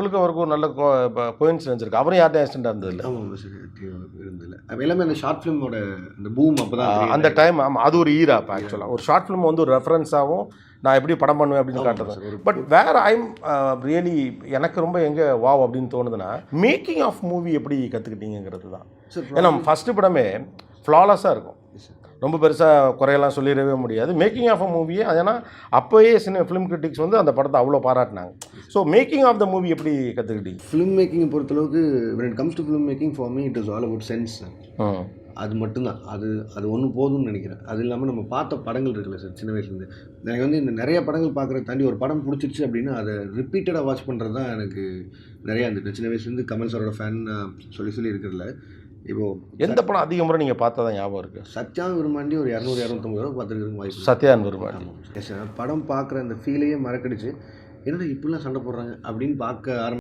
உங்களுக்கு அவருக்கு ஒரு நல்ல கோயின்சிடன்ஸ் இருக்குது. அவரும் யார்ட்டும் ஆக்சிடென்ட் இருந்ததில்லை. ஆமாம் சார், இருந்தில்லை. எல்லாமே அந்த ஷார்ட் ஃபிலிமோட அந்த பூம் அப்போ தான் அந்த டைம். ஆமாம், அது ஒரு ஈரா இப்போ ஆக்சுவலாக. ஒரு ஷார்ட் ஃபிலிம் வந்து ஒரு ரெஃபரன்ஸாகவும் நான் எப்படி படம் பண்ணுவேன் அப்படின்னு காட்டுறது. பட் வேறு ஐம் ரியலி எனக்கு ரொம்ப எங்கே வாவ் அப்படின்னு தோணுதுன்னா, மேக்கிங் ஆஃப் மூவி எப்படி கற்றுக்கிட்டீங்கிறது தான். ஏன்னா ஃபஸ்ட்டு படமே ஃப்ளாலஸாக இருக்கும், ரொம்ப பெருசாக குறையெல்லாம் சொல்லிடவே முடியாது. மேக்கிங் ஆஃப் அ மூவியே ஏன்னா அப்போயே ஃபிலிம் கிரிட்டிக்ஸ் வந்து அந்த படத்தை அவ்வளோ பாராட்டினாங்க. So making of the movie எப்படி கற்றுக்கிட்டீங்க? ஃபிலிம் மேக்கிங்கை பொறுத்தளவுக்கு when it comes to film making for me it is all about sense. அது மட்டும்தான், அது ஒன்று போதும்னு நினைக்கிறேன். அது இல்லாமல் நம்ம பார்த்த படங்கள் இருக்குல்ல சார், சின்ன வயசுலேருந்து எனக்கு வந்து இந்த நிறைய படங்கள் பார்க்குறத தாண்டி ஒரு படம் பிடிச்சிருச்சு அப்படின்னா அதை ரிப்பீட்டடாக வாட்ச் பண்ணுறது தான் எனக்கு நிறையா இருந்துட்டு. சின்ன வயசுலேருந்து கமல் சாரோட ஃபேன் சொல்லி இருக்கிறதுல. இப்போது எந்த படம் அதிக முறை நீங்கள் பார்த்தா ஞாபகம் இருக்குது? சத்யான் விரும்பாண்டி ஒரு 200-250 தடவை பார்த்துருக்க வாய்ப்பு. சத்யான் விரும்பாண்டி படம் பார்க்குற அந்த ஃபீலையே மறக்கடிச்சு, என்னடா இப்படிலாம் சண்டை போடுறாங்க அப்படின்னு பார்க்க ஆரம்பி